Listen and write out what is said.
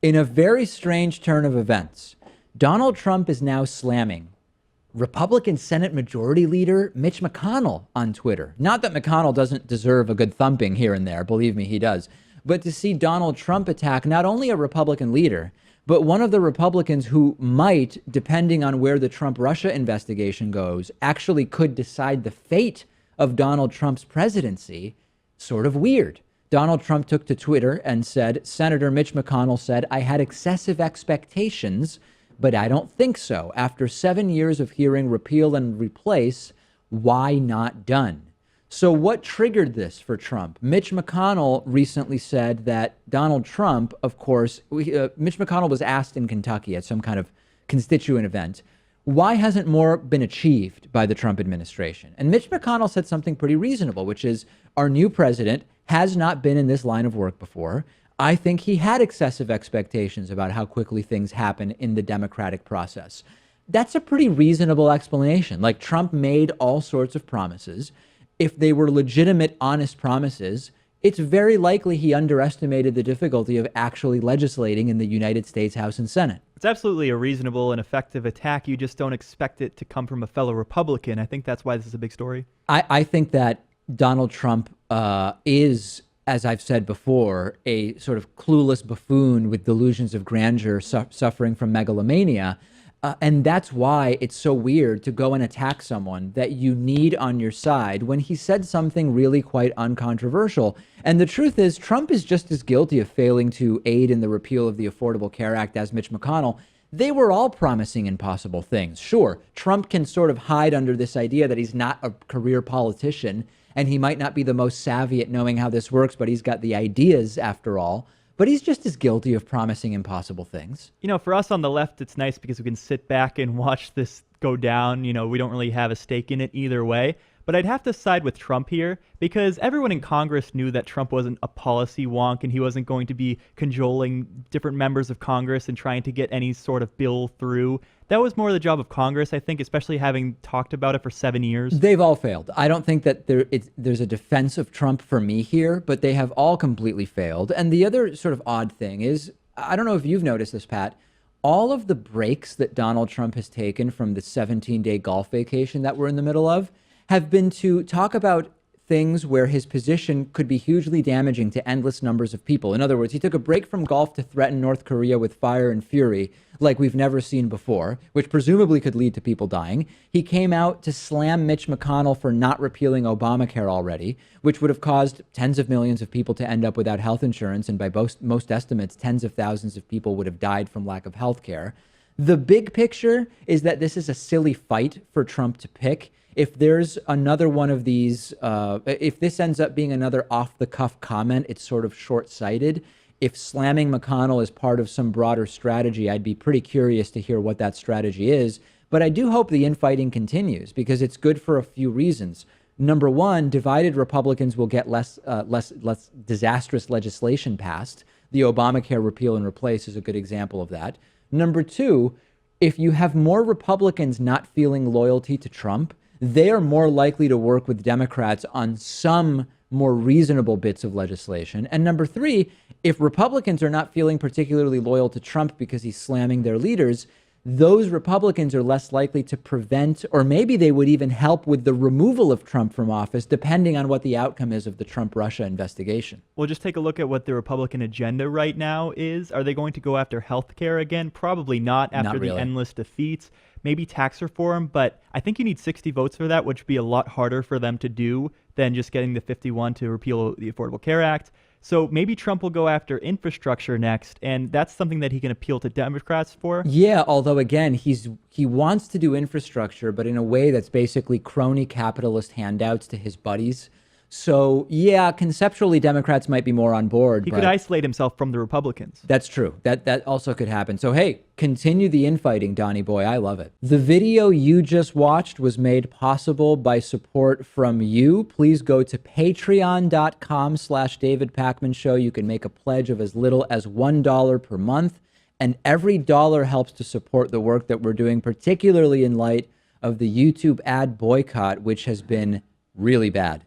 In a very strange turn of events, Donald Trump is now slamming Republican Senate Majority Leader Mitch McConnell on Twitter. Not that McConnell doesn't deserve a good thumping here and there, believe me, he does. But to see Donald Trump attack not only a Republican leader, but one of the Republicans who might, depending on where the Trump-Russia investigation goes, actually could decide the fate of Donald Trump's presidency, sort of weird. Donald Trump took to Twitter and said, Senator Mitch McConnell said, I had excessive expectations, but I don't think so. After 7 years of hearing repeal and replace, why not done? So what triggered this for Trump? Mitch McConnell recently said that Donald Trump, of course, Mitch McConnell was asked in Kentucky at some kind of constituent event, why hasn't more been achieved by the Trump administration? And Mitch McConnell said something pretty reasonable, which is our new president has not been in this line of work before. I think he had excessive expectations about how quickly things happen in the democratic process. That's a pretty reasonable explanation. Like, Trump made all sorts of promises. If they were legitimate, honest promises, it's very likely he underestimated the difficulty of actually legislating in the United States House and Senate. It's absolutely a reasonable and effective attack. You just don't expect it to come from a fellow Republican. I think that's why this is a big story. I think that Donald Trump is, as I've said before, a sort of clueless buffoon with delusions of grandeur, suffering from megalomania. And that's why it's so weird to go and attack someone that you need on your side when he said something really quite uncontroversial. And the truth is, Trump is just as guilty of failing to aid in the repeal of the Affordable Care Act as Mitch McConnell. They were all promising impossible things. Sure, Trump can sort of hide under this idea that he's not a career politician and he might not be the most savvy at knowing how this works, but he's got the ideas after all. But he's just as guilty of promising impossible things. You know, for us on the left, it's nice because we can sit back and watch this go down. You know, we don't really have a stake in it either way. But I'd have to side with Trump here because everyone in Congress knew that Trump wasn't a policy wonk and he wasn't going to be cajoling different members of Congress and trying to get any sort of bill through. That was more the job of Congress, I think, especially having talked about it for 7 years. They've all failed. I don't think that there's a defense of Trump for me here, but they have all completely failed. And the other sort of odd thing is, I don't know if you've noticed this, Pat, all of the breaks that Donald Trump has taken from the 17-day golf vacation that we're in the middle of have been to talk about things where his position could be hugely damaging to endless numbers of people. In other words, he took a break from golf to threaten North Korea with fire and fury like we've never seen before, which presumably could lead to people dying. He came out to slam Mitch McConnell for not repealing Obamacare already, which would have caused tens of millions of people to end up without health insurance. And by most estimates, tens of thousands of people would have died from lack of health care. The big picture is that this is a silly fight for Trump to pick. If there's another one of these, if this ends up being another off-the-cuff comment, it's sort of short-sighted. If slamming McConnell is part of some broader strategy, I'd be pretty curious to hear what that strategy is. But I do hope the infighting continues because it's good for a few reasons. Number one, divided Republicans will get less disastrous legislation passed. The Obamacare repeal and replace is a good example of that. Number two, if you have more Republicans not feeling loyalty to Trump, they are more likely to work with Democrats on some more reasonable bits of legislation. And number three, if Republicans are not feeling particularly loyal to Trump because he's slamming their leaders, those Republicans are less likely to prevent, or maybe they would even help with the removal of Trump from office, depending on what the outcome is of the Trump-Russia investigation. Well, just take a look at what the Republican agenda right now is. Are they going to go after health care again? Probably not after the endless defeats. Maybe tax reform, but I think you need 60 votes for that, which would be a lot harder for them to do than just getting the 51 to repeal the Affordable Care Act. So maybe Trump will go after infrastructure next, and that's something that he can appeal to Democrats for. Yeah, although again, he wants to do infrastructure, but in a way that's basically crony capitalist handouts to his buddies. So yeah, conceptually, Democrats might be more on board. He could isolate himself from the Republicans. That's true. That also could happen. So hey, continue the infighting, Donnie boy. I love it. The video you just watched was made possible by support from you. Please go to patreon.com/David Pakman Show. You can make a pledge of as little as $1 per month. And every dollar helps to support the work that we're doing, particularly in light of the YouTube ad boycott, which has been really bad.